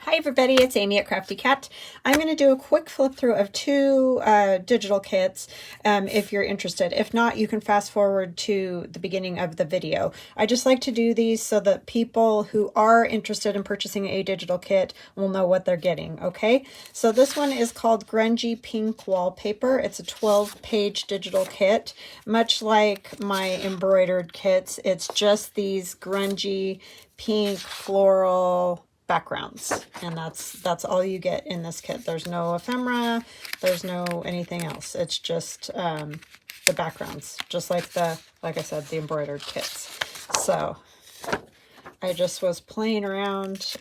Hi everybody, it's Amy at Crafty Cat. I'm going to do a quick flip through of two digital kits if you're interested. If not, you can fast forward to the beginning of the video. I just like to do these so that people who are interested in purchasing a digital kit will know what they're getting, okay? So this one is called Grungy Pink Wallpaper. It's a 12-page digital kit. Much like my embroidered kits, it's just these grungy pink floral backgrounds, and that's all you get in this kit. There's no ephemera, there's no anything else. It's just the backgrounds, just like I said, the embroidered kits. So I just was playing around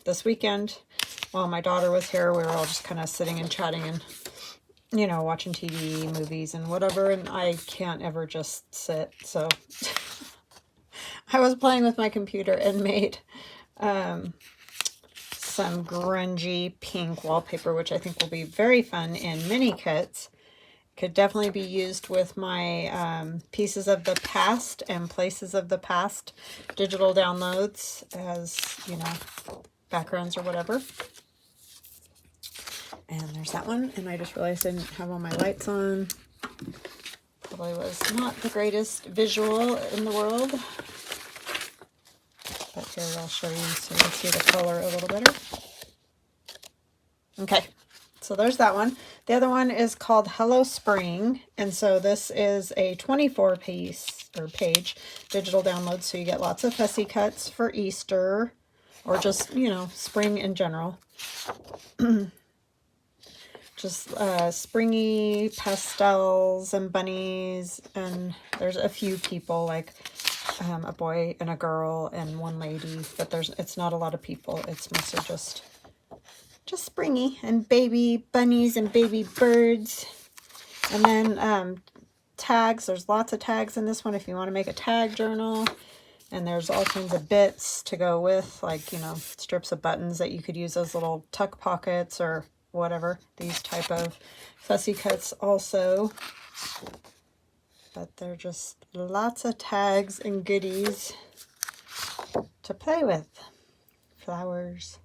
this weekend while my daughter was here. We were all just kind of sitting and chatting and, you know, watching TV, movies, and whatever, and I can't ever just sit, so I was playing with my computer and made some grungy pink wallpaper, which I think will be very fun in mini kits. Could definitely be used with my Pieces of the Past and Places of the Past digital downloads as, you know, backgrounds or whatever. And there's that one. And I just realized I didn't have all my lights on. Probably was not the greatest visual in the world. But here, I'll show you so you can see the color a little better. Okay, so there's that one. The other one is called Hello Spring, and so this is a 24-piece or page digital download, so you get lots of fussy cuts for Easter or just, you know, spring in general. Just springy pastels and bunnies, and there's a few people, like a boy and a girl and one lady, but it's not a lot of people. It's mostly just springy, and baby bunnies and baby birds. And then tags. There's lots of tags in this one if you want to make a tag journal. And there's all kinds of bits to go with, like, you know, strips of buttons that you could use as little tuck pockets or whatever. These type of fussy cuts also. But they're just lots of tags and goodies to play with. Flowers.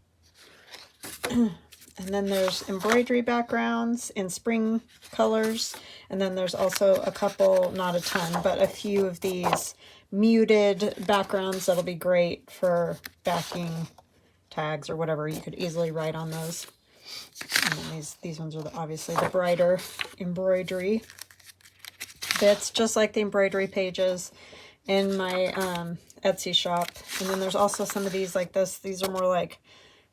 And then there's embroidery backgrounds in spring colors. And then there's also a couple, not a ton, but a few of these muted backgrounds that'll be great for backing tags or whatever. You could easily write on those. And then these ones are obviously the brighter embroidery bits, just like the embroidery pages in my Etsy shop. And then there's also some of these like this. These are more like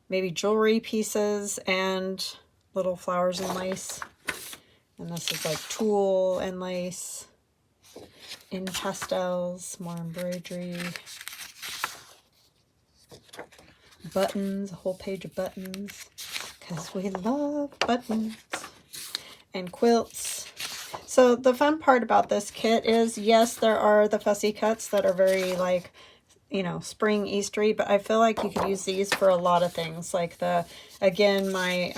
maybe jewelry pieces and little flowers and lace. And this is like tulle and lace in pastels, more embroidery. Buttons, a whole page of buttons, because we love buttons. And quilts. So the fun part about this kit is, yes, there are the fussy cuts that are very like, you know, spring Eastery, but I feel like you could use these for a lot of things. Like again, my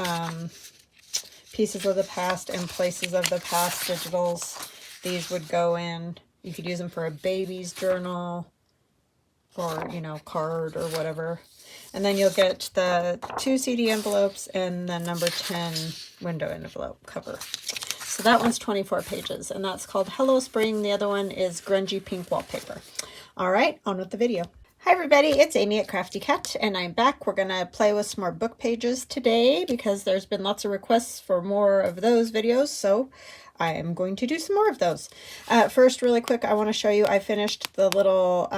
Pieces of the Past and Places of the Past digitals, these would go in. You could use them for a baby's journal or, you know, card or whatever. And then you'll get the 2 CD envelopes and the number 10 window envelope cover. So that one's 24 pages, and that's called Hello Spring. The other one is Grungy Pink Wallpaper. All right, on with the video. Hi everybody, it's Amy at Crafty Cat, and I'm back. We're gonna play with some more book pages today because there's been lots of requests for more of those videos, so I am going to do some more of those. First, really quick, I want to show you, I finished the little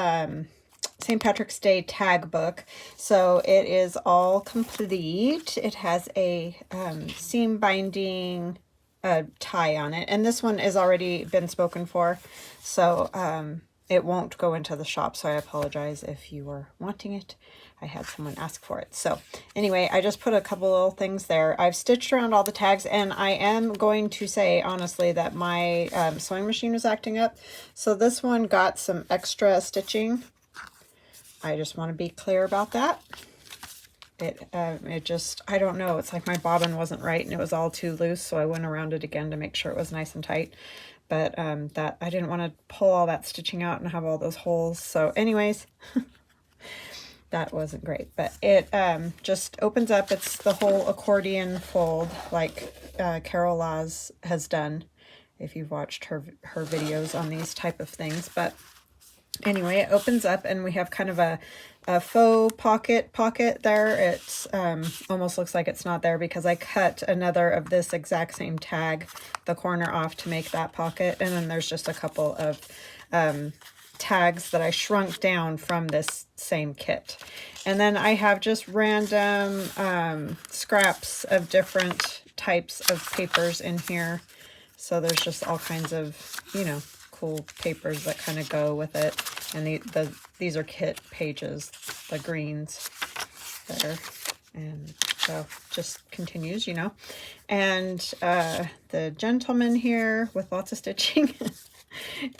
St. Patrick's Day tag book. So it is all complete. It has a seam binding tie on it, and this one has already been spoken for, so it won't go into the shop, so I apologize if you were wanting it. I had someone ask for it. So anyway, I just put a couple little things there. I've stitched around all the tags, and I am going to say honestly that my sewing machine was acting up, so this one got some extra stitching. I just want to be clear about that. It just, I don't know, it's like my bobbin wasn't right and it was all too loose, so I went around it again to make sure it was nice and tight. But that I didn't want to pull all that stitching out and have all those holes. So anyways, that wasn't great, but it just opens up. It's the whole accordion fold like Carol Laws has done, if you've watched her videos on these type of things. But anyway, it opens up and we have kind of a faux pocket there. It's almost looks like it's not there because I cut another of this exact same tag, the corner off, to make that pocket. And then there's just a couple of tags that I shrunk down from this same kit. And then I have just random scraps of different types of papers in here. So there's just all kinds of, you know, cool papers that kind of go with it. And these are kit pages, the greens there. And so just continues, you know. And the gentleman here with lots of stitching.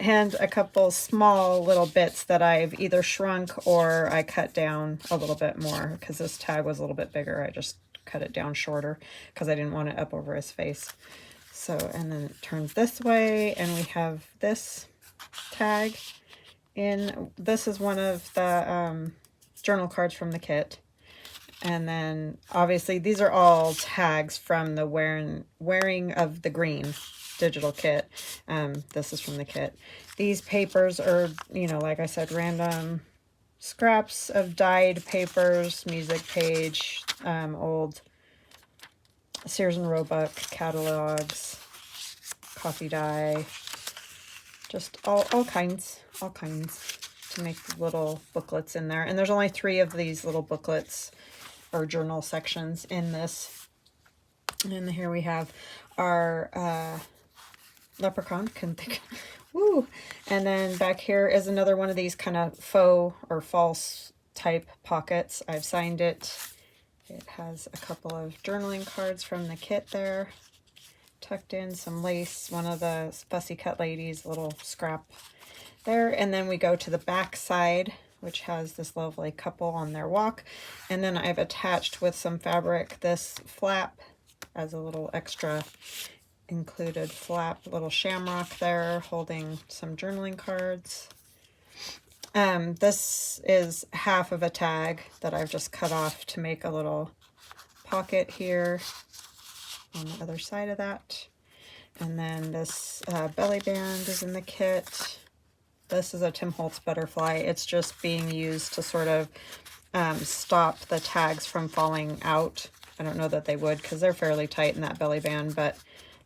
And a couple small little bits that I've either shrunk or I cut down a little bit more because this tag was a little bit bigger. I just cut it down shorter because I didn't want it up over his face. So, and then it turns this way and we have this tag in. This is one of the journal cards from the kit. And then obviously these are all tags from the wearing of the green digital kit. This is from the kit. These papers are, you know, like I said, random scraps of dyed papers, music page, old Sears and Roebuck catalogs, coffee dye, just all kinds to make little booklets in there. And there's only 3 of these little booklets or journal sections in this. And here we have our leprechaun, couldn't think, woo. And then back here is another one of these kind of faux or false type pockets. I've signed it. It has a couple of journaling cards from the kit there, tucked in, some lace, one of the Fussy Cut Ladies, little scrap there. And then we go to the back side, which has this lovely couple on their walk. And then I've attached with some fabric this flap as a little extra included flap, little shamrock there holding some journaling cards. This is half of a tag that I've just cut off to make a little pocket here on the other side of that. And then this belly band is in the kit. This is a Tim Holtz butterfly. It's just being used to sort of stop the tags from falling out. I don't know that they would because they're fairly tight in that belly band, but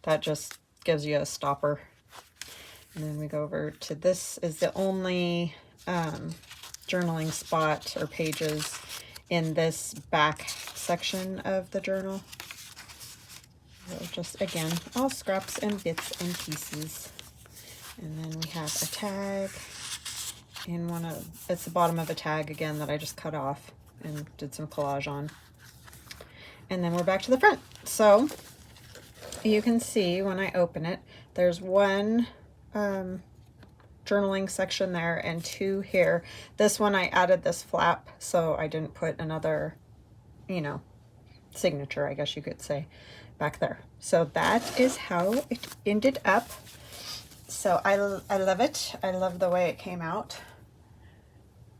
that just gives you a stopper. And then we go over to this is the only journaling spot or pages in this back section of the journal. So just, again, all scraps and bits and pieces. And then we have a tag in one of, it's the bottom of a tag again that I just cut off and did some collage on. And then we're back to the front. So you can see when I open it, there's one journaling section there and 2 here. This one I added this flap, so I didn't put another, you know, signature, I guess you could say, back there. So that is how it ended up. So I love it. I love the way it came out.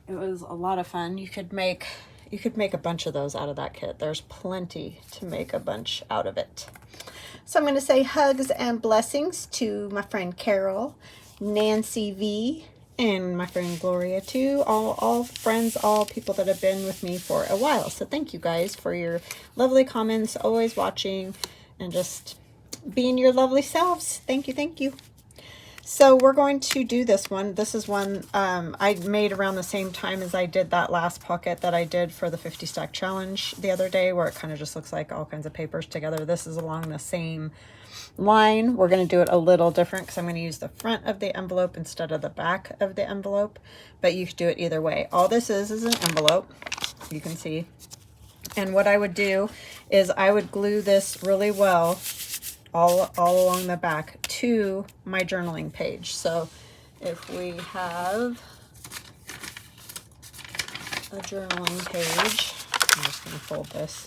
It was a lot of fun. You could make a bunch of those out of that kit. There's plenty to make a bunch out of it. So I'm going to say hugs and blessings to my friend Carol, Nancy V, and my friend Gloria too. All friends, all people that have been with me for a while. So thank you guys for your lovely comments, always watching, and just being your lovely selves. Thank you, thank you. So we're going to do this one. This is one I made around the same time as I did that last pocket that I did for the 50 stack challenge the other day, where it kind of just looks like all kinds of papers together. This is along the same line. We're going to do it a little different because I'm going to use the front of the envelope instead of the back of the envelope, but you could do it either way. All this is an envelope, you can see. And what I would do is I would glue this really well all along the back to my journaling page. So if we have a journaling page, I'm just going to fold this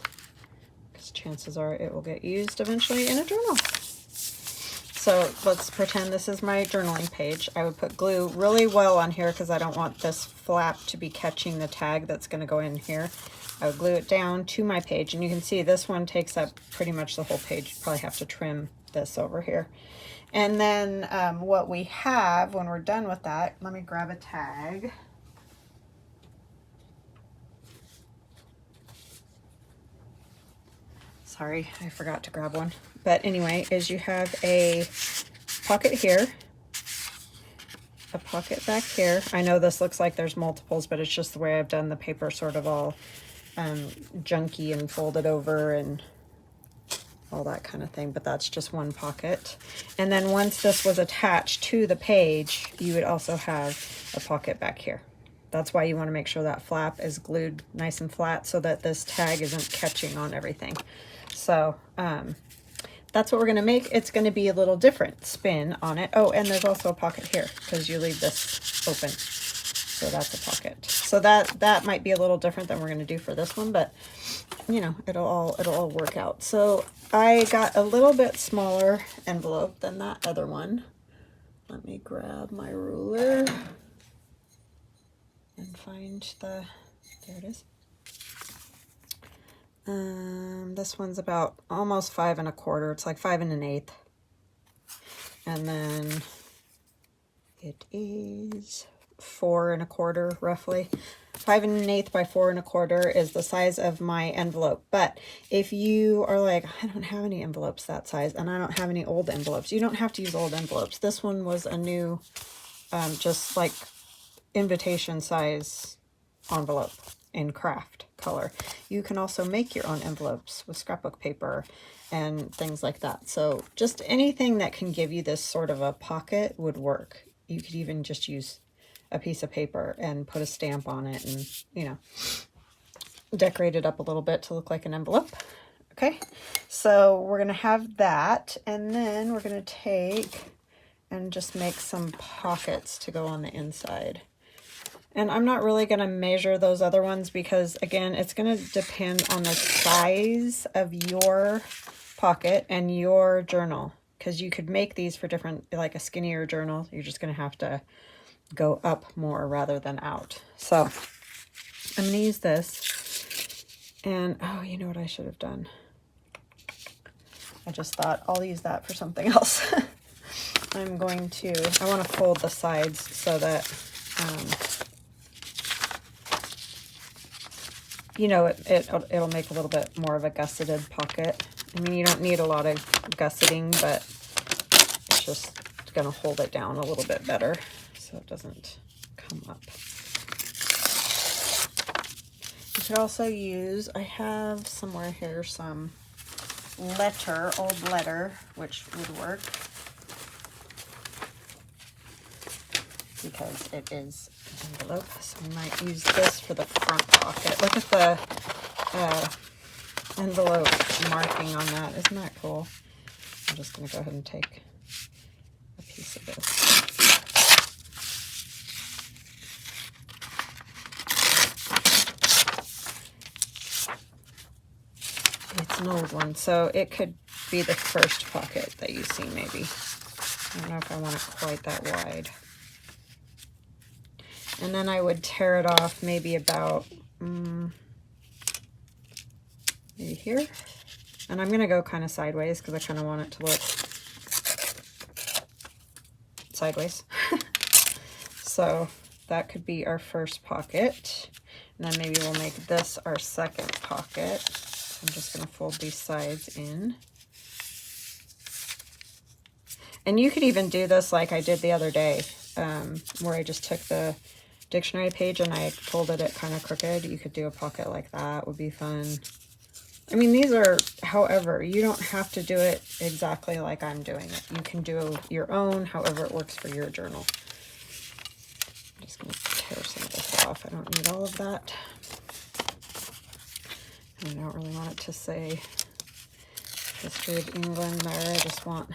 because chances are it will get used eventually in a journal. So let's pretend this is my journaling page. I would put glue really well on here because I don't want this flap to be catching the tag that's going to go in here. I would glue it down to my page, and you can see this one takes up pretty much the whole page. You probably have to trim this over here. And then what we have when we're done with that, let me grab a tag. Sorry, I forgot to grab one. But anyway, is you have a pocket here, a pocket back here. I know this looks like there's multiples, but it's just the way I've done the paper, sort of all junky and folded over and all that kind of thing, but that's just one pocket. And then once this was attached to the page, you would also have a pocket back here. That's why you want to make sure that flap is glued nice and flat so that this tag isn't catching on everything. So that's what we're going to make. It's going to be a little different spin on it. Oh, and there's also a pocket here because you leave this open. So that's a pocket. So that might be a little different than we're going to do for this one, but you know, it'll all work out. So I got a little bit smaller envelope than that other one. Let me grab my ruler and find the, there it is. This one's about almost 5 1/4. It's like 5 1/8. And then it is 4 1/4 roughly. 5 1/8 by 4 1/4 is the size of my envelope. But if you are like, I don't have any envelopes that size and I don't have any old envelopes, you don't have to use old envelopes. This one was a new, just like invitation size envelope in craft color. You can also make your own envelopes with scrapbook paper and things like that. So just anything that can give you this sort of a pocket would work. You could even just use a piece of paper and put a stamp on it and, you know, decorate it up a little bit to look like an envelope. Okay, so we're going to have that, and then we're going to take and just make some pockets to go on the inside. And I'm not really going to measure those other ones because, again, it's going to depend on the size of your pocket and your journal. Because you could make these for different, like a skinnier journal. You're just going to have to go up more rather than out. So I'm going to use this. And, oh, you know what I should have done? I just thought I'll use that for something else. I want to fold the sides so that, you know, it'll make a little bit more of a gusseted pocket. I mean, you don't need a lot of gusseting, but it's just going to hold it down a little bit better so it doesn't come up. You could also use, I have somewhere here some old letter, which would work because it is an envelope. So we might use this for the front pocket. Look at the envelope marking on that. Isn't that cool? I'm just going to go ahead and take a piece of this. It's an old one, so it could be the first pocket that you see maybe. I don't know if I want it quite that wide. And then I would tear it off maybe about maybe here. And I'm going to go kind of sideways because I kind of want it to look sideways. So that could be our first pocket. And then maybe we'll make this our second pocket. I'm just going to fold these sides in. And you could even do this like I did the other day, where I just took the dictionary page and I folded it kind of crooked. You could do a pocket like that, would be fun. I mean, these are, however, you don't have to do it exactly like I'm doing it. You can do your own, however it works for your journal. I'm just going to tear some of this off. I don't need all of that. I don't really want it to say History of England there. I just want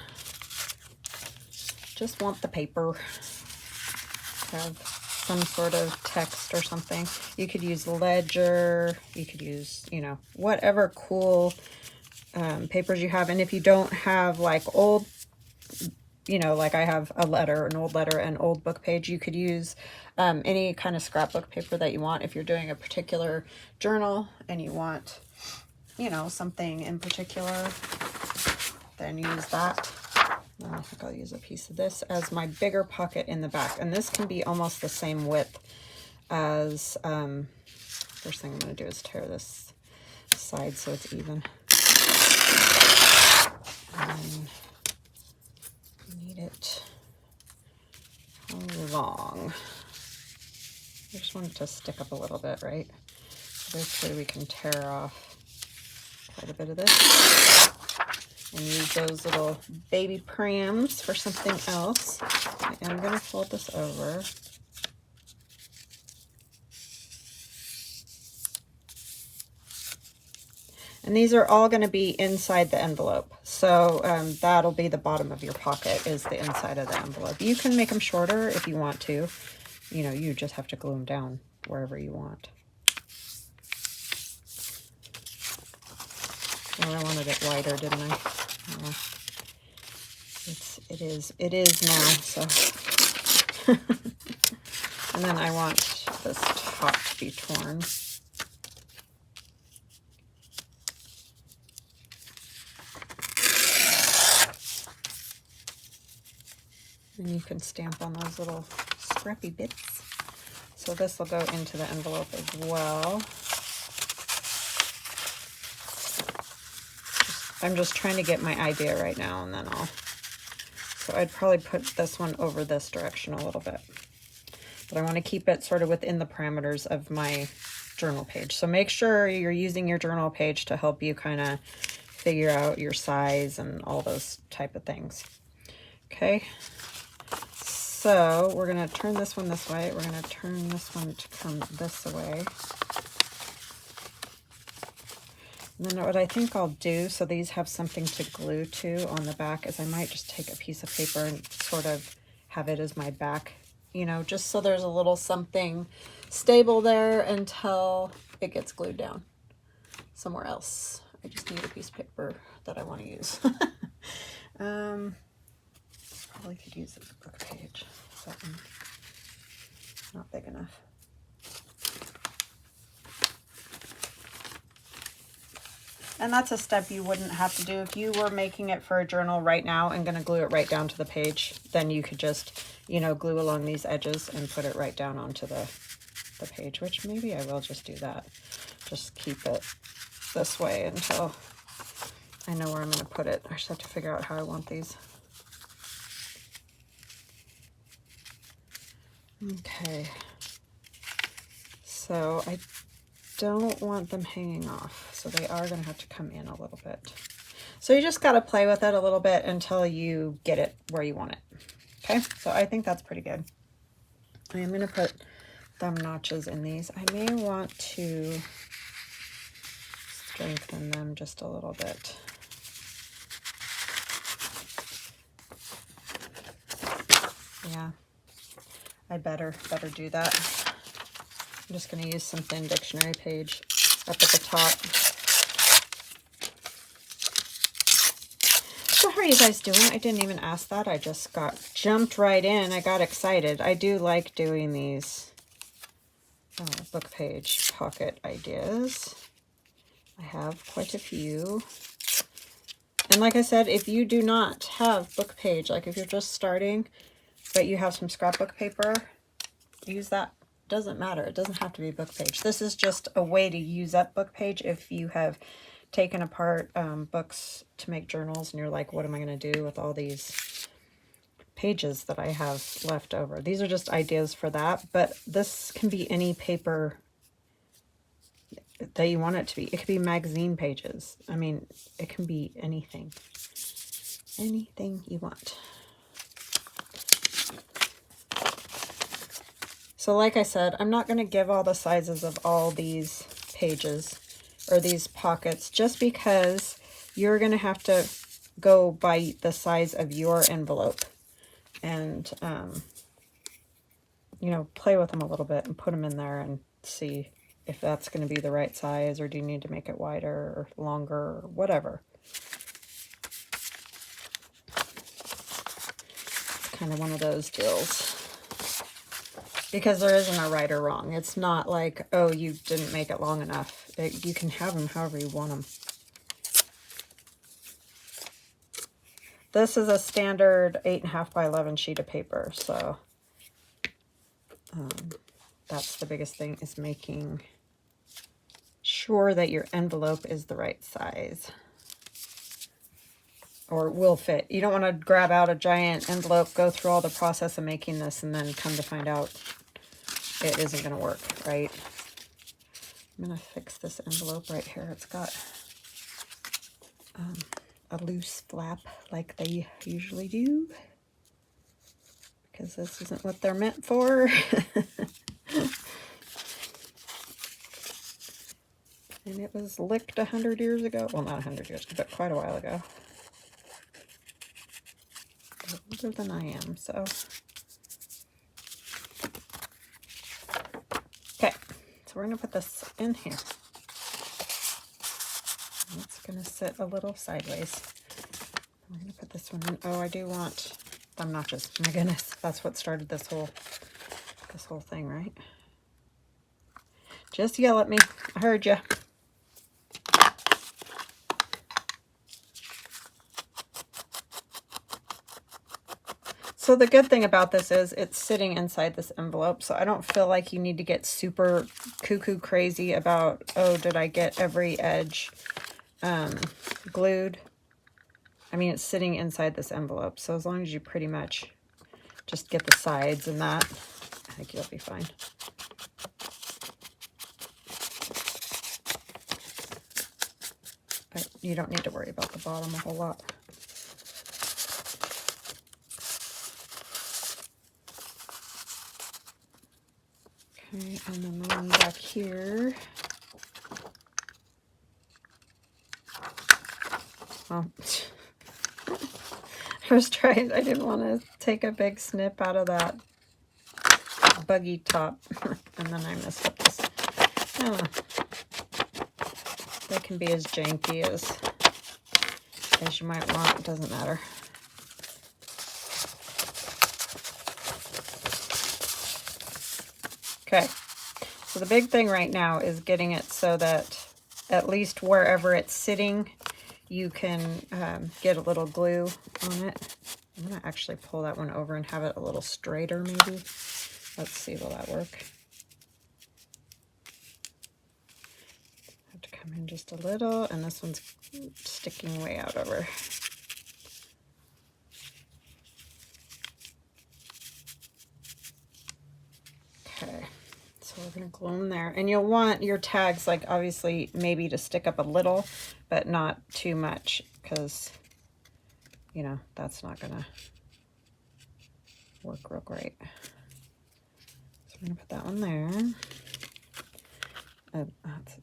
the paper to have some sort of text or something. You could use Ledger. You could use, you know, whatever cool papers you have. And if you don't have like old you know, like I have a letter, an old letter, an old book page. You could use any kind of scrapbook paper that you want. If you're doing a particular journal and you want, you know, something in particular, then use that. And I think I'll use a piece of this as my bigger pocket in the back. And this can be almost the same width as, first thing I'm going to do is tear this side so it's even. And need it long. I just want it to stick up a little bit, right? So this way we can tear off quite a bit of this and use those little baby prams for something else. I am going to fold this over. And these are all going to be inside the envelope. So that'll be the bottom of your pocket, is the inside of the envelope. You can make them shorter if you want to. You know, you just have to glue them down wherever you want. Oh, I wanted it wider, didn't I? Oh, it is now, so. And then I want this top to be torn. And you can stamp on those little scrappy bits. So this will go into the envelope as well. I'm just trying to get my idea right now, and then so I'd probably put this one over this direction a little bit. But I want to keep it sort of within the parameters of my journal page. So make sure you're using your journal page to help you kind of figure out your size and all those type of things. Okay. So we're going to turn this one this way. We're going to turn this one to come this way. And then what I think I'll do, so these have something to glue to on the back, is I might just take a piece of paper and sort of have it as my back, you know, just so there's a little something stable there until it gets glued down somewhere else. I just need a piece of paper that I want to use. Probably could use a book page. Something not big enough. And that's a step you wouldn't have to do if you were making it for a journal right now and going to glue it right down to the page. Then you could just, you know, glue along these edges and put it right down onto the page, which maybe I will just do that. Just keep it this way until I know where I'm going to put it. I just have to figure out how I want these. Okay. So I don't want them hanging off, so they are going to have to come in a little bit. So you just got to play with it a little bit until you get it where you want it. Okay, so I think that's pretty good. I am going to put thumb notches in these. I may want to strengthen them just a little bit. Yeah, I better do that. I'm just going to use some thin dictionary page up at the top. So how are you guys doing? I didn't even ask that. I just jumped right in. I got excited. I do like doing these book page pocket ideas. I have quite a few. And like I said, if you do not have book page, like if you're just starting, but you have some scrapbook paper, use that. Doesn't matter. It doesn't have to be book page. This is just a way to use up book page if you have taken apart books to make journals and you're like, what am I going to do with all these pages that I have left over? These are just ideas for that, but this can be any paper that you want it to be. It could be magazine pages. I mean, it can be anything. Anything you want. So like I said, I'm not going to give all the sizes of all these pages or these pockets just because you're going to have to go by the size of your envelope and, you know, play with them a little bit and put them in there and see if that's going to be the right size, or do you need to make it wider or longer or whatever. kind of one of those deals. Because there isn't a right or wrong. It's not like, oh, you didn't make it long enough. You can have them however you want them. This is a standard 8.5 by 11 sheet of paper, so that's the biggest thing, is making sure that your envelope is the right size or will fit. You don't want to grab out a giant envelope, go through all the process of making this, and then come to find out it isn't going to work, right? I'm going to fix this envelope right here. It's got a loose flap like they usually do, because this isn't what they're meant for. And it was licked 100 years ago. Well, not 100 years, but quite a while ago. Older than I am, so. Okay, so we're going to put this in here. And it's going to sit a little sideways. We're going to put this one in. Oh, I do want thumb notches. My goodness, that's what started this whole thing, right? Just yell at me. I heard you. So the good thing about this is it's sitting inside this envelope, so I don't feel like you need to get super cuckoo crazy about, oh, did I get every edge glued? I mean, it's sitting inside this envelope, so as long as you pretty much just get the sides and that, I think you'll be fine. But you don't need to worry about the bottom a whole lot. Okay, and then the one back here. Oh, I was trying, I didn't want to take a big snip out of that buggy top, and then I messed up this. I don't know. They can be as janky as you might want, it doesn't matter. Okay, so the big thing right now is getting it so that at least wherever it's sitting, you can get a little glue on it. I'm going to actually pull that one over and have it a little straighter maybe. Let's see, will that work? Have to come in just a little, and this one's sticking way out over. Okay. So we're going to glue them there. And you'll want your tags, like, obviously maybe to stick up a little, but not too much, because, you know, that's not going to work real great. So we're going to put that one there.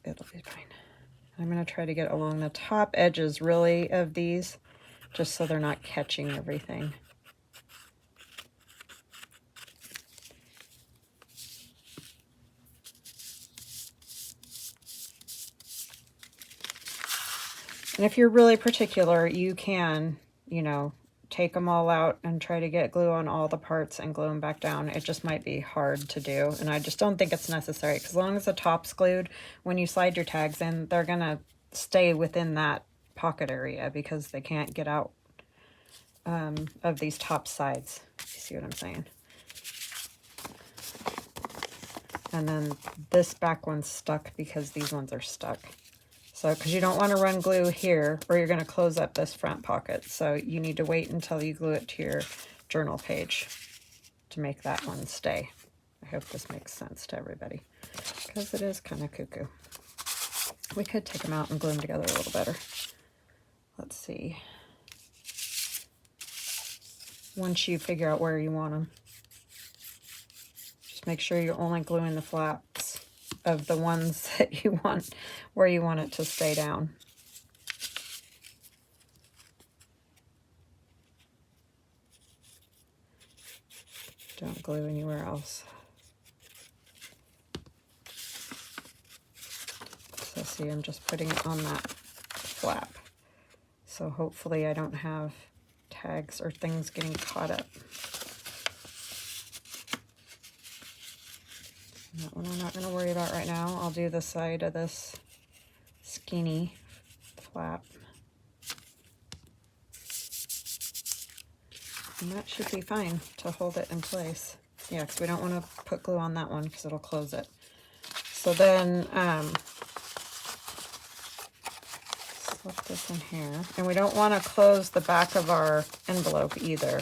It'll be fine. I'm going to try to get along the top edges, really, of these, just so they're not catching everything. And if you're really particular, you can, you know, take them all out and try to get glue on all the parts and glue them back down. It just might be hard to do, and I just don't think it's necessary, because as long as the top's glued, when you slide your tags in, they're going to stay within that pocket area because they can't get out of these top sides. You see what I'm saying? And then this back one's stuck because these ones are stuck. So, because you don't want to run glue here, or you're going to close up this front pocket. So you need to wait until you glue it to your journal page to make that one stay. I hope this makes sense to everybody, because it is kind of cuckoo. We could take them out and glue them together a little better. Let's see. Once you figure out where you want them, just make sure you're only gluing the flaps of the ones that you want, where you want it to stay down. Don't glue anywhere else. So see, I'm just putting it on that flap. So hopefully I don't have tags or things getting caught up. do that right now. I'll do the side of this skinny flap. And that should be fine to hold it in place. Yeah, because we don't want to put glue on that one because it'll close it. So then slip this in here. And we don't want to close the back of our envelope either.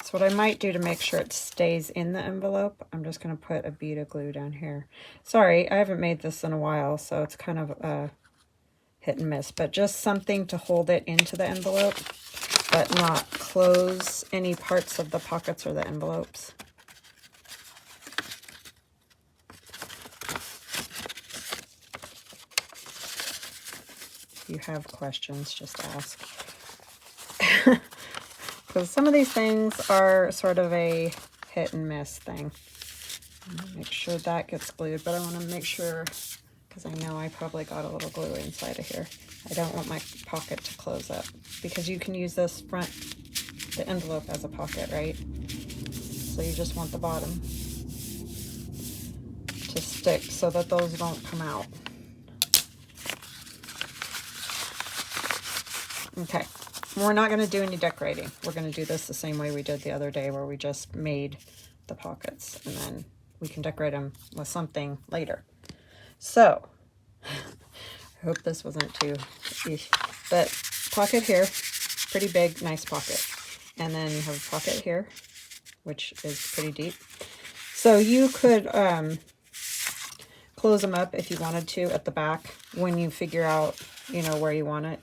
So what I might do to make sure it stays in the envelope, I'm just going to put a bead of glue down here. Sorry, I haven't made this in a while, so it's kind of hit and miss. But just something to hold it into the envelope, but not close any parts of the pockets or the envelopes. If you have questions, just ask. Because some of these things are sort of a hit and miss thing. Make sure that gets glued, but I want to make sure, because I know I probably got a little glue inside of here. I don't want my pocket to close up, because you can use this the envelope as a pocket, right? So you just want the bottom to stick so that those don't come out. Okay. We're not going to do any decorating. We're going to do this the same way we did the other day, where we just made the pockets, and then we can decorate them with something later. So, I hope this wasn't too eesh. But pocket here, pretty big, nice pocket. And then you have a pocket here, which is pretty deep. So you could close them up if you wanted to at the back when you figure out, you know, where you want it.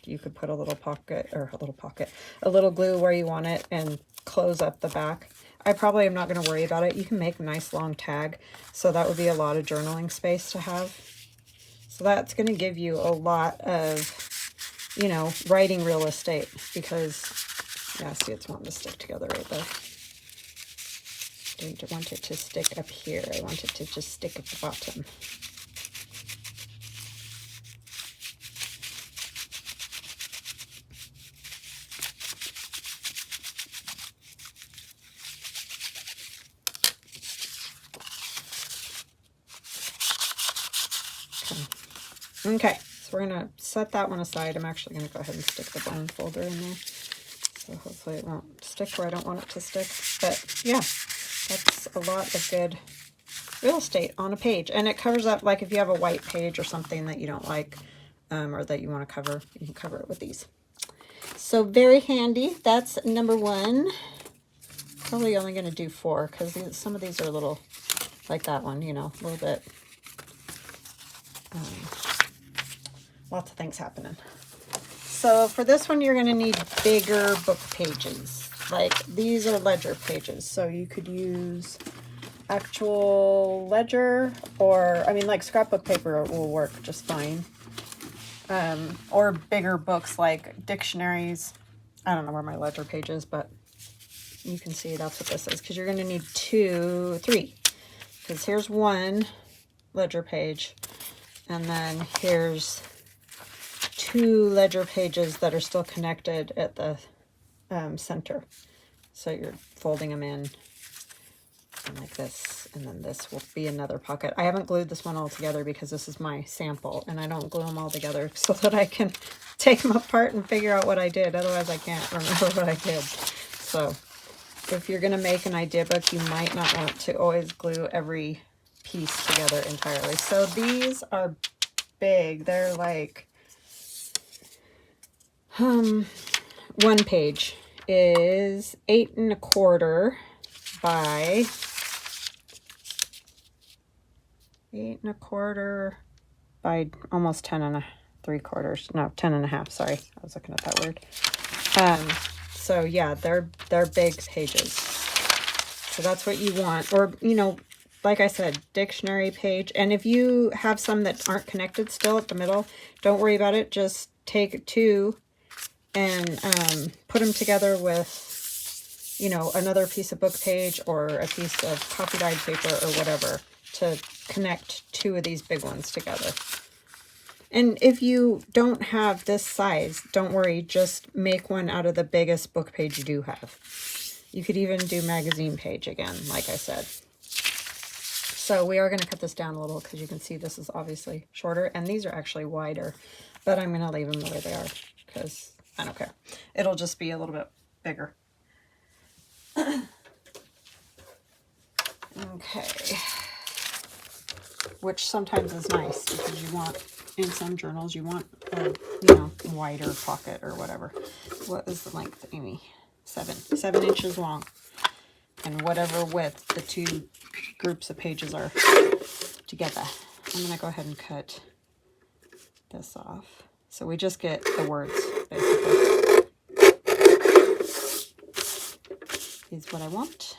You could put a little glue where you want it and close up the back. I probably am not going to worry about it. You can make a nice long tag, so that would be a lot of journaling space to have. So that's going to give you a lot of, you know, writing real estate, because, yeah, see, it's wanting to stick together right there. I don't want it to stick up here. I want it to just stick at the bottom. Okay, so we're going to set that one aside. I'm actually going to go ahead and stick the bone folder in there. So hopefully it won't stick where I don't want it to stick. But yeah, that's a lot of good real estate on a page. And it covers up, like if you have a white page or something that you don't like, or that you want to cover, you can cover it with these. So very handy. That's number one. Probably only going to do 4, because some of these are a little, like that one, you know, a little bit. Lots of things happening. So for this one, you're going to need bigger book pages. Like these are ledger pages. So you could use actual ledger, or, I mean, like scrapbook paper will work just fine. Or bigger books like dictionaries. I don't know where my ledger page is, but you can see that's what this is, because you're going to need 3. Because here's one ledger page, and then here's 2 ledger pages that are still connected at the center. So you're folding them in like this, and then this will be another pocket. I haven't glued this one all together because this is my sample, and I don't glue them all together so that I can take them apart and figure out what I did. Otherwise I can't remember what I did. So if you're going to make an idea book, you might not want to always glue every piece together entirely. So these are big. They're like, one page is 8 1/4 by 8 1/4 by almost 10 3/4. No, 10 1/2. Sorry, I was looking at that word. So yeah, they're big pages. So that's what you want. Or, you know, like I said, dictionary page. And if you have some that aren't connected still at the middle, don't worry about it. Just take 2 and put them together with, you know, another piece of book page or a piece of copy dyed paper or whatever to connect 2 of these big ones together. And if you don't have this size, don't worry, just make one out of the biggest book page you do have. You could even do magazine page again, like I said. So we are going to cut this down a little because you can see this is obviously shorter, and these are actually wider, but I'm going to leave them the way they are because I don't care. It'll just be a little bit bigger. Okay. Which sometimes is nice because you want, in some journals, you want a, wider pocket or whatever. What is the length, Amy? 7 inches long. And whatever width the two groups of pages are together. I'm going to go ahead and cut this off. So we just get the words, basically. Is what I want.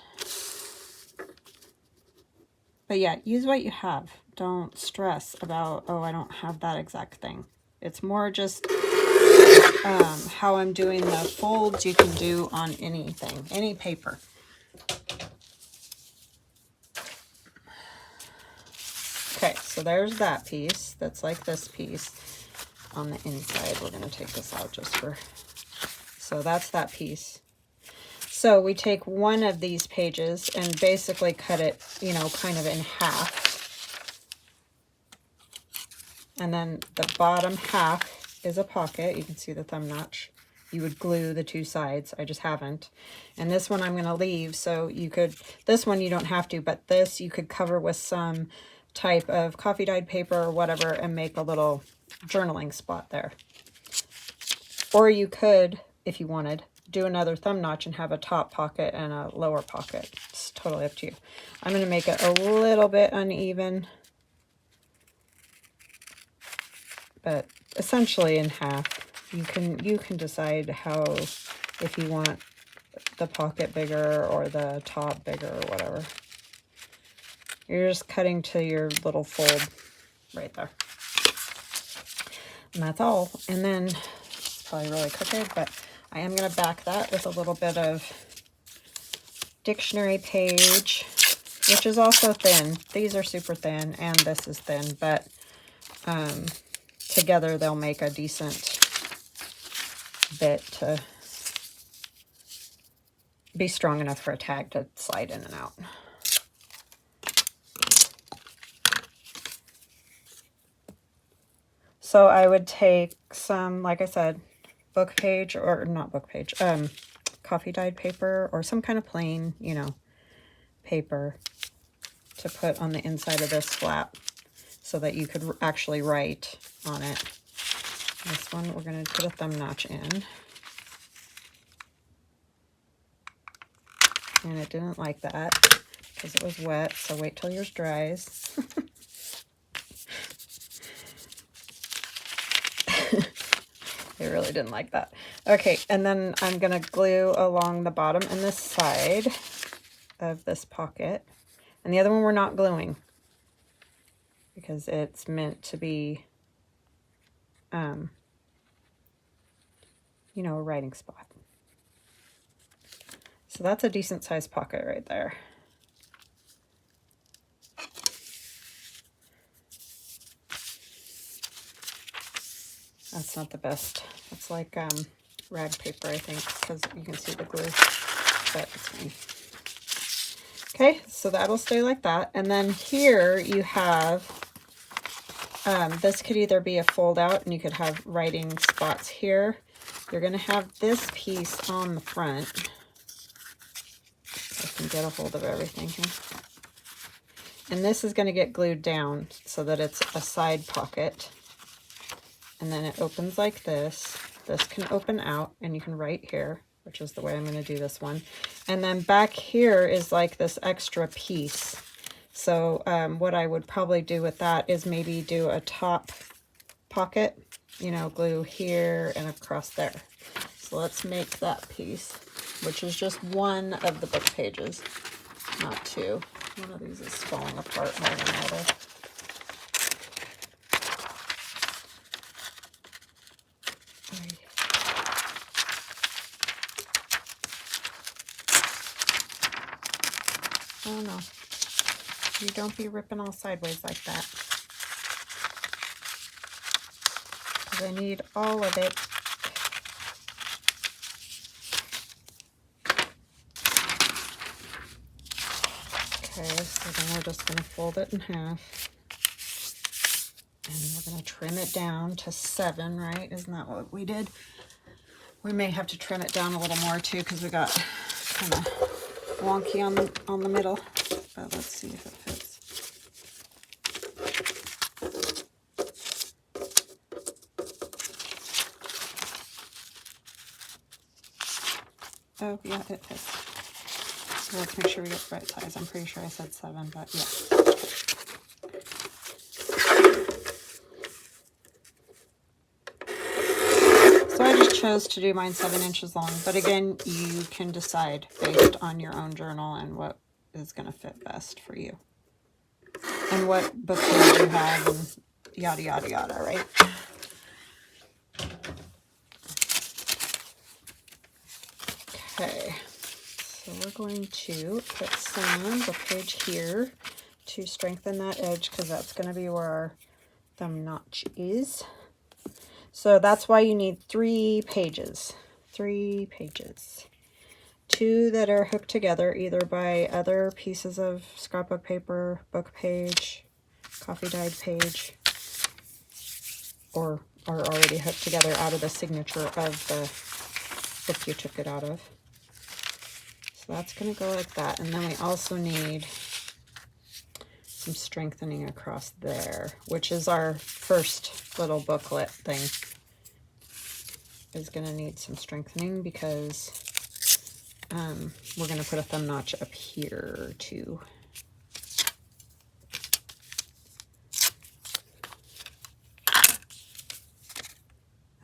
But yeah, use what you have. Don't stress about, oh, I don't have that exact thing. It's more just how I'm doing the folds you can do on anything, any paper. Okay, so there's that piece. That's like this piece. On the inside, we're going to take this out just for... So that's that piece. So we take one of these pages and basically cut it, kind of in half. And then the bottom half is a pocket. You can see the thumb notch. You would glue the two sides. I just haven't. And this one I'm going to leave. So you could, this one you don't have to, but this you could cover with some type of coffee dyed paper or whatever and make a little journaling spot there. Or you could, if you wanted, do another thumb notch and have a top pocket and a lower pocket. It's totally up to you. I'm going to make it a little bit uneven, but essentially in half. You can decide how, if you want the pocket bigger or the top bigger or whatever. You're just cutting to your little fold right there. And that's all. And then, it's probably really crooked, but I am going to back that with a little bit of dictionary page, which is also thin. These are super thin, and this is thin, but together they'll make a decent bit to be strong enough for a tag to slide in and out. So I would take some, like I said, book page, or not book page, coffee dyed paper or some kind of plain, paper to put on the inside of this flap so that you could actually write on it. This one we're going to put a thumb notch in. And it didn't like that because it was wet, so wait till yours dries. It really didn't like that. Okay, and then I'm going to glue along the bottom and this side of this pocket. And the other one we're not gluing because it's meant to be, a writing spot. So that's a decent sized pocket right there. That's not the best. It's like rag paper, I think, because you can see the glue, but it's fine. Okay, so that'll stay like that. And then here you have, this could either be a fold out and you could have writing spots here. You're going to have this piece on the front. I can get a hold of everything here. And this is going to get glued down so that it's a side pocket. And then it opens like this. This can open out and you can write here, which is the way I'm going to do this one. And then back here is like this extra piece. So what I would probably do with that is maybe do a top pocket, glue here and across there. So let's make that piece, which is just one of the book pages, not two. One of these is falling apart more than the other. Oh no, you don't be ripping all sideways like that. Because I need all of it. Okay, so then we're just going to fold it in half. And we're going to trim it down to 7, right? Isn't that what we did? We may have to trim it down a little more too because we got kind of wonky on the middle. But let's see if it fits. Oh, yeah, it fits. So let's make sure we get the right size. I'm pretty sure I said 7, but yeah. So I just chose to do mine 7 inches long. But again, you can decide based on your own journal and what is going to fit best for you. And what book page you have and yada, yada, yada, right? Okay, so we're going to put some book page here to strengthen that edge because that's going to be where our thumb notch is. So that's why you need 3 pages. 3 pages. 2 that are hooked together either by other pieces of scrapbook paper, book page, coffee dyed page, or are already hooked together out of the signature of the book you took it out of. So that's going to go like that. And then we also need some strengthening across there, which is our first little booklet thing. Is going to need some strengthening because we're going to put a thumb notch up here too.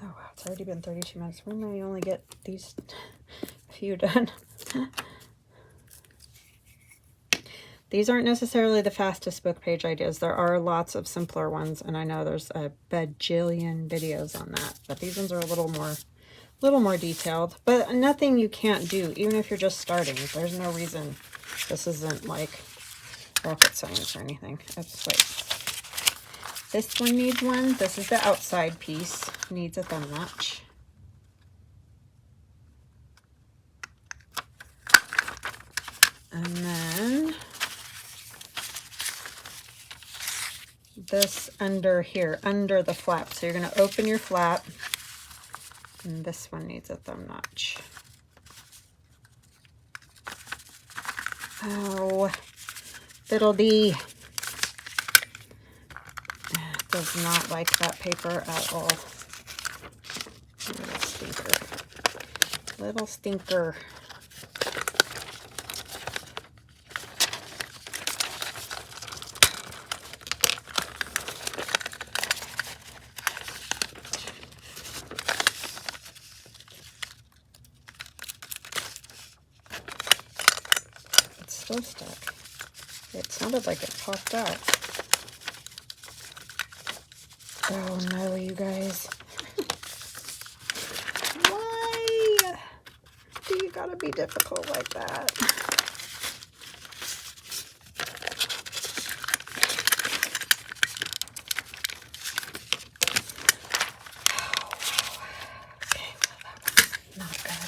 Oh wow, it's already been 32 minutes. When do I only get these few done? These aren't necessarily the fastest book page ideas. There are lots of simpler ones, and I know there's a bajillion videos on that, but these ones are a little more detailed, but nothing you can't do, even if you're just starting. There's no reason this isn't like rocket science or anything. Oops, wait. This one needs one. This is the outside piece. Needs a thumb notch. And then this under here, under the flap. So you're going to open your flap, and this one needs a thumb notch. Oh, Fiddle-dee. Does not like that paper at all. Little stinker. Little stinker. Still stuck. It sounded like it popped out. Oh no, you guys. Why do you gotta be difficult like that? Okay, well that was not good.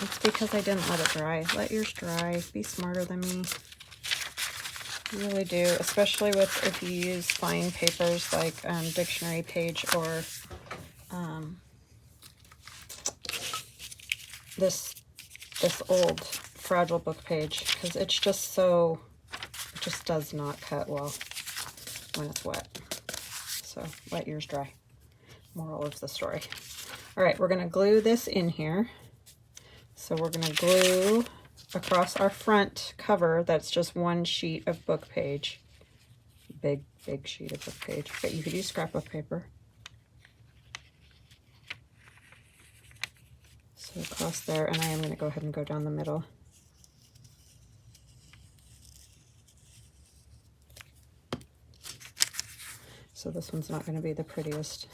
It's because I didn't let it dry. Let yours dry. Be smarter than me. You really do, especially with if you use fine papers like dictionary page or this old fragile book page, because it's just so, it just does not cut well when it's wet. So let yours dry. Moral of the story. All right, we're going to glue this in here. So we're going to glue across our front cover. That's just one sheet of book page. Big sheet of book page. But you could use scrapbook paper. So across there, and I am going to go ahead and go down the middle. So this one's not going to be the prettiest.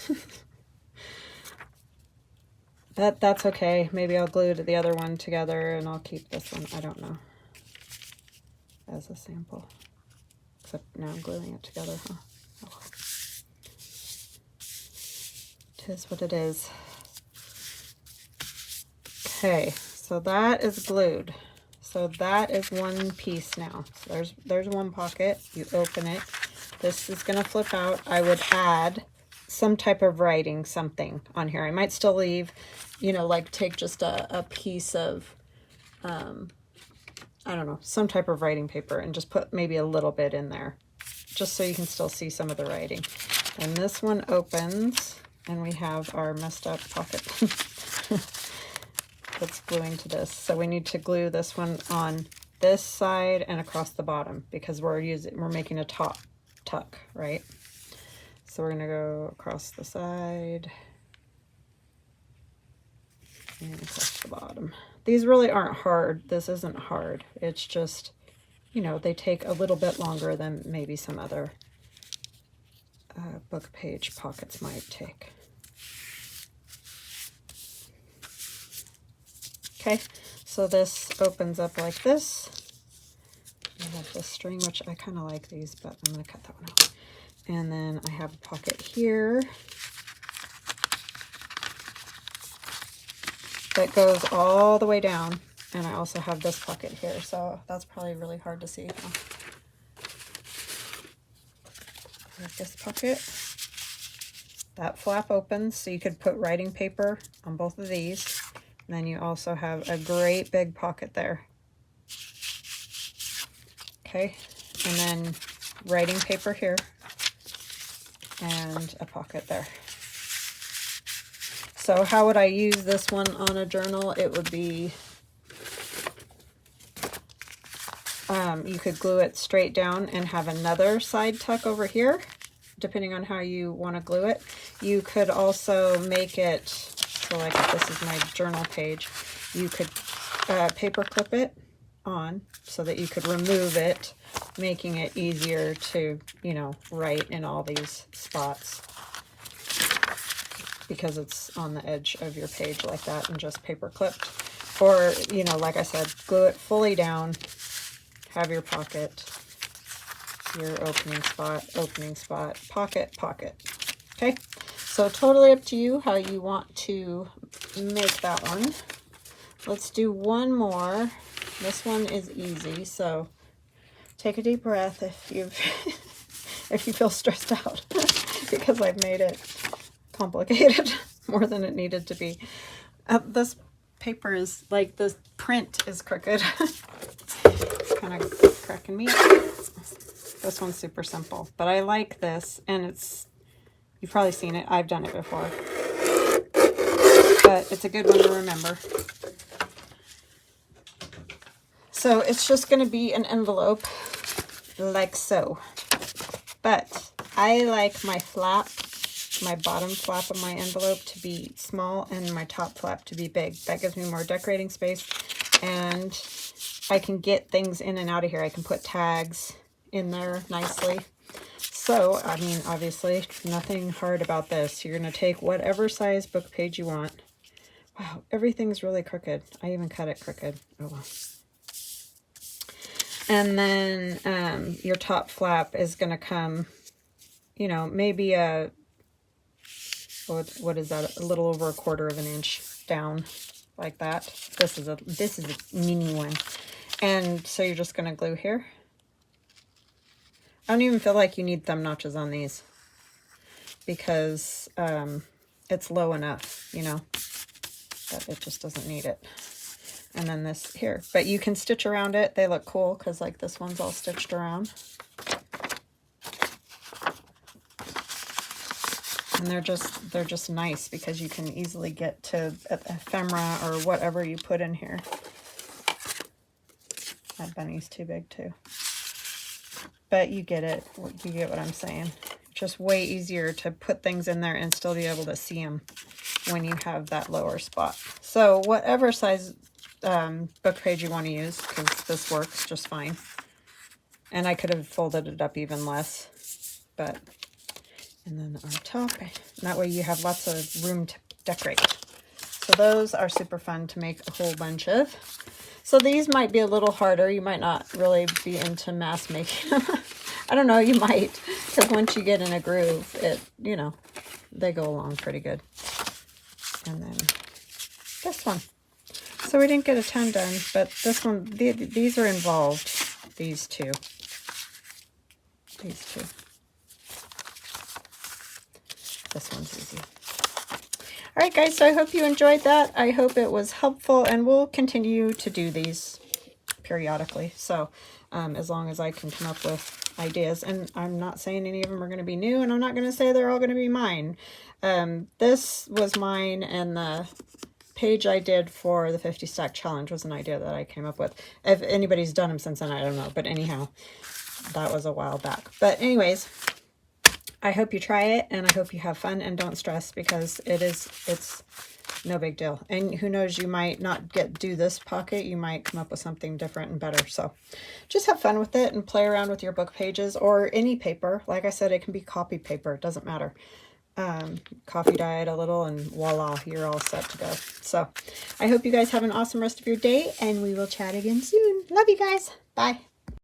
That's okay. Maybe I'll glue the other one together and I'll keep this one, I don't know, as a sample. Except now I'm gluing it together, huh? Oh well. It is what it is. Okay, so that is glued. So that is one piece now. So there's one pocket. You open it. This is going to flip out. I would add some type of writing, something on here. I might still leave, you know, like take just a piece of, I don't know, some type of writing paper and just put maybe a little bit in there, just so you can still see some of the writing. And this one opens, and we have our messed up pocket that's gluing to this. So we need to glue this one on this side and across the bottom, because we're making a top tuck, right? So we're gonna go across the side and across the bottom. These really aren't hard. This isn't hard. It's just, you know, they take a little bit longer than maybe some other book page pockets might take. Okay, so this opens up like this. I have this string, which I kind of like these, but I'm going to cut that one out. And then I have a pocket here that goes all the way down. And I also have this pocket here, so that's probably really hard to see. There's this pocket. That flap opens, so you could put writing paper on both of these. And then you also have a great big pocket there. Okay, and then writing paper here and a pocket there. So how would I use this one on a journal? It would be, you could glue it straight down and have another side tuck over here, depending on how you want to glue it. You could also make it, so like if this is my journal page, you could paper clip it on so that you could remove it, making it easier to, you know, write in all these spots, because it's on the edge of your page like that and just paper clipped. Or, you know, like I said, glue it fully down, have your pocket, your opening spot, pocket, pocket. Okay, so totally up to you how you want to make that one. Let's do one more. This one is easy, so take a deep breath if you've if you feel stressed out because I've made it complicated more than it needed to be. This paper is like, the print is crooked. It's kind of cracking me up. This one's super simple, but I like this, and it's, you've probably seen it. I've done it before, but it's a good one to remember. So it's just going to be an envelope like so, but I like my flap, my bottom flap of my envelope to be small and my top flap to be big. That gives me more decorating space, and I can get things in and out of here. I can put tags in there nicely. So, I mean, obviously, nothing hard about this. You're going to take whatever size book page you want. Wow, everything's really crooked. I even cut it crooked. Oh, well. And then your top flap is going to come, you know, maybe a, what is that? A little over 1/4 of an inch down, like that. This is a mini one. And so you're just going to glue here. I don't even feel like you need thumb notches on these, because it's low enough, you know, that it just doesn't need it. And then this here, but you can stitch around it. They look cool because like this one's all stitched around. And they're just nice because you can easily get to ephemera or whatever you put in here. That bunny's too big too. But you get it. You get what I'm saying. Just way easier to put things in there and still be able to see them when you have that lower spot. So whatever size book page you want to use, because this works just fine. And I could have folded it up even less, but, and then our top, and that way you have lots of room to decorate. So those are super fun to make a whole bunch of. So these might be a little harder. You might not really be into mass making them. I don't know, you might, because once you get in a groove, it, you know, they go along pretty good. And then this one. So we didn't get a ton done, but this one, these are involved. These two. These two. This one's easy. All right, guys, so I hope you enjoyed that. I hope it was helpful, and we'll continue to do these periodically. So as long as I can come up with ideas, and I'm not saying any of them are going to be new, and I'm not going to say they're all going to be mine. This was mine, and the page I did for the 50 stack challenge was an idea that I came up with. If anybody's done them since then, I don't know. But anyhow, that was a while back. But anyways, I hope you try it, and I hope you have fun and don't stress, because it's no big deal. And who knows, you might not do this pocket. You might come up with something different and better. So just have fun with it and play around with your book pages or any paper. Like I said, it can be copy paper. It doesn't matter. Coffee dye it a little, and voila, you're all set to go. So I hope you guys have an awesome rest of your day, and we will chat again soon. Love you guys. Bye.